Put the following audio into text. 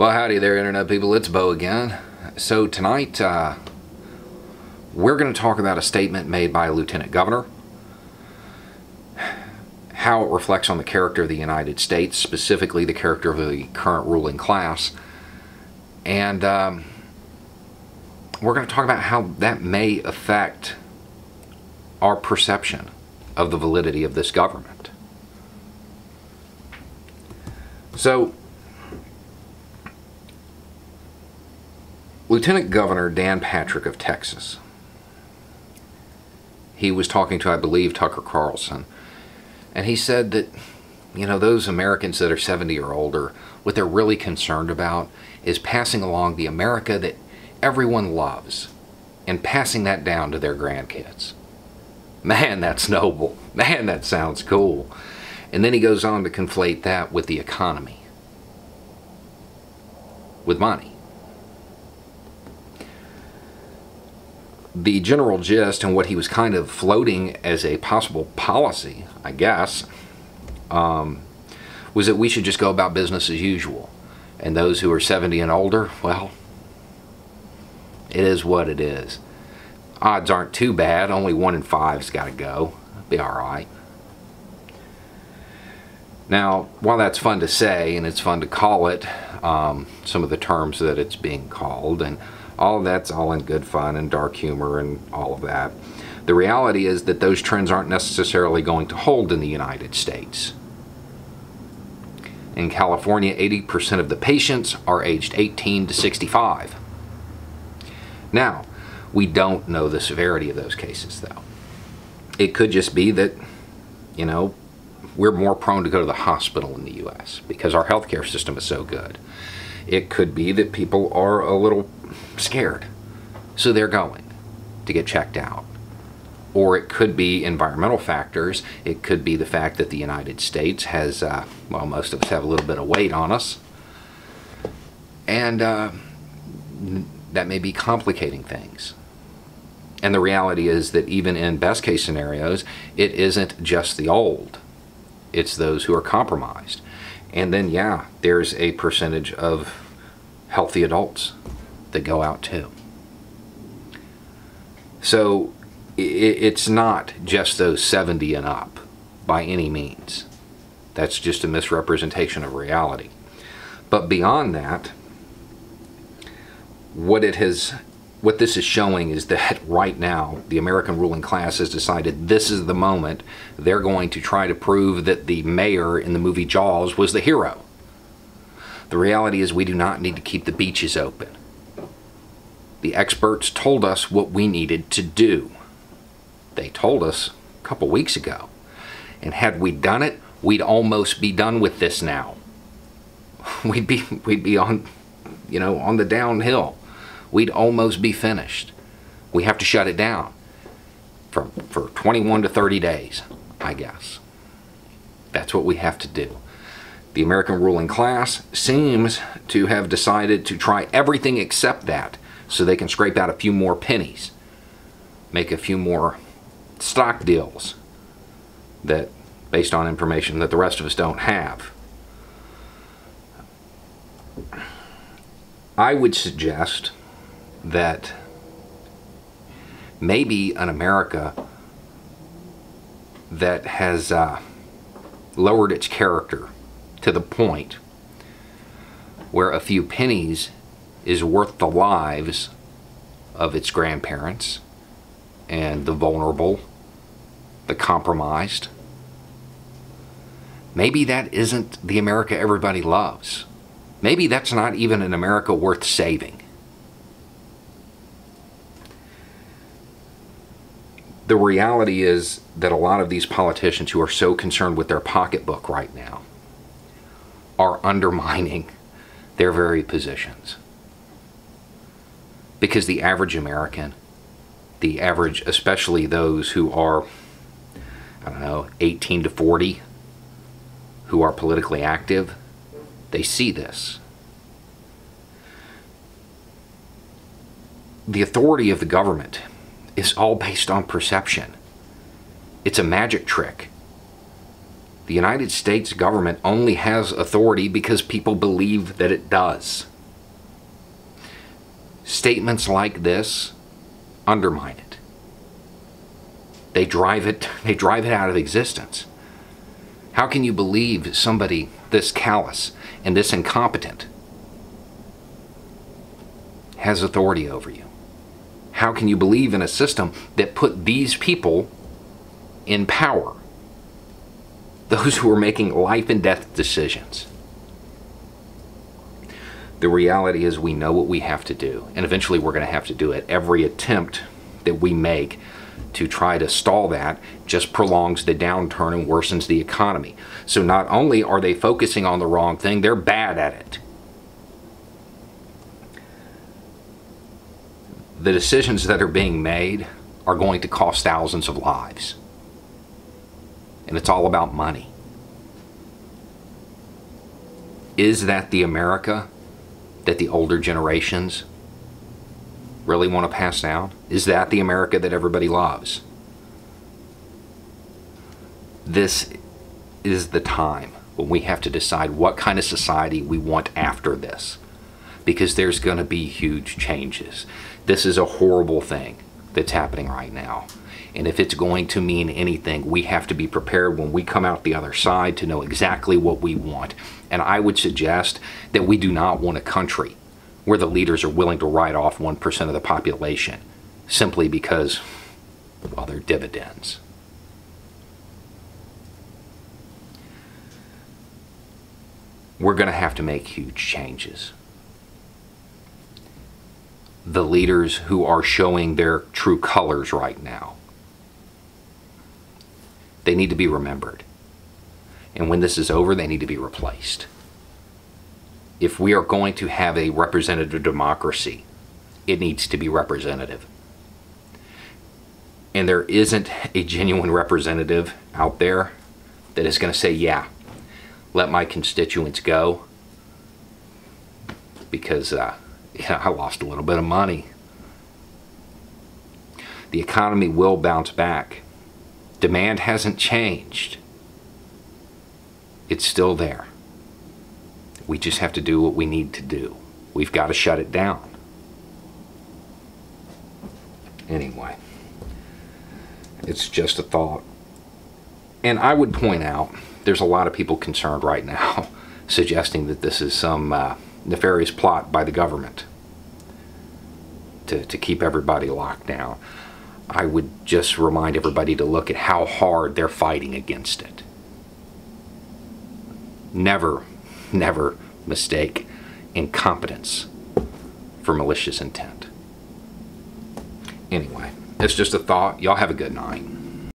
Well, howdy there, Internet people. It's Bo again. So tonight, we're going to talk about a statement made by a Lieutenant Governor, how it reflects on the character of the United States, specifically the character of the current ruling class, and we're going to talk about how that may affect our perception of the validity of this government. So, Lieutenant Governor Dan Patrick of Texas, he was talking to, I believe, Tucker Carlson, and he said that, you know, those Americans that are 70 or older, what they're really concerned about is passing along the America that everyone loves and passing that down to their grandkids. Man, that's noble. Man, that sounds cool. And then he goes on to conflate that with the economy, with money. The general gist and what he was kind of floating as a possible policy, I guess, was that we should just go about business as usual. And those who are 70 and older, well, it is what it is. Odds aren't too bad. Only 1 in 5's got to go. Be all right. Now, while that's fun to say and it's fun to call it, some of the terms that it's being called, and all that's all in good fun and dark humor and all of that, the reality is that those trends aren't necessarily going to hold in the United States. In California, 80% of the patients are aged 18 to 65. Now, we don't know the severity of those cases, though. It could just be that, you know, we're more prone to go to the hospital in the U.S. because our healthcare system is so good. It could be that people are a little scared, so they're going to get checked out. Or it could be environmental factors. It could be the fact that the United States has, well, most of us have a little bit of weight on us. And that may be complicating things. And the reality is that even in best case scenarios, it isn't just the old. It's those who are compromised. And then, yeah, there's a percentage of healthy adults that go out too. So it's not just those 70 and up by any means. That's just a misrepresentation of reality. But beyond that, what this is showing is that right now the American ruling class has decided this is the moment they're going to try to prove that the mayor in the movie Jaws was the hero. The reality is we do not need to keep the beaches open. The experts told us what we needed to do. They told us a couple weeks ago. And had we done it, we'd almost be done with this now. We'd be on, you know, on the downhill. We'd almost be finished. We have to shut it down for 21 to 30 days, I guess. That's what we have to do. The American ruling class seems to have decided to try everything except that so they can scrape out a few more pennies, make a few more stock deals that, based on information that the rest of us don't have. I would suggest that maybe an America that has lowered its character to the point where a few pennies is worth the lives of its grandparents and the vulnerable, the compromised. Maybe that isn't the America everybody loves. Maybe that's not even an America worth saving. The reality is that a lot of these politicians who are so concerned with their pocketbook right now are undermining their very positions. Because the average American, the average, especially those who are, I don't know, 18 to 40, who are politically active, they see this. The authority of the government is all based on perception. It's a magic trick. The United States government only has authority because people believe that it does. Statements like this undermine it. They drive it out of existence. How can you believe somebody this callous and this incompetent has authority over you? How can you believe in a system that put these people in power? Those who are making life and death decisions. The reality is we know what we have to do, and eventually we're going to have to do it. Every attempt that we make to try to stall that just prolongs the downturn and worsens the economy. So not only are they focusing on the wrong thing, they're bad at it. The decisions that are being made are going to cost thousands of lives. And it's all about money. Is that the America that the older generations really want to pass down? Is that the America that everybody loves? This is the time when we have to decide what kind of society we want after this, because there's going to be huge changes. This is a horrible thing that's happening right now. And if it's going to mean anything, we have to be prepared when we come out the other side to know exactly what we want. And I would suggest that we do not want a country where the leaders are willing to write off 1% of the population simply because, well, they're dividends. We're going to have to make huge changes. The leaders who are showing their true colors right now, they need to be remembered. And when this is over, they need to be replaced. If we are going to have a representative democracy, it needs to be representative. And there isn't a genuine representative out there that is going to say, yeah, let my constituents go because I lost a little bit of money. The economy will bounce back. Demand hasn't changed. It's still there. We just have to do what we need to do. We've got to shut it down. Anyway, it's just a thought. And I would point out, there's a lot of people concerned right now suggesting that this is some nefarious plot by the government to keep everybody locked down. I would just remind everybody to look at how hard they're fighting against it. Never, never mistake incompetence for malicious intent. Anyway, it's just a thought. Y'all have a good night.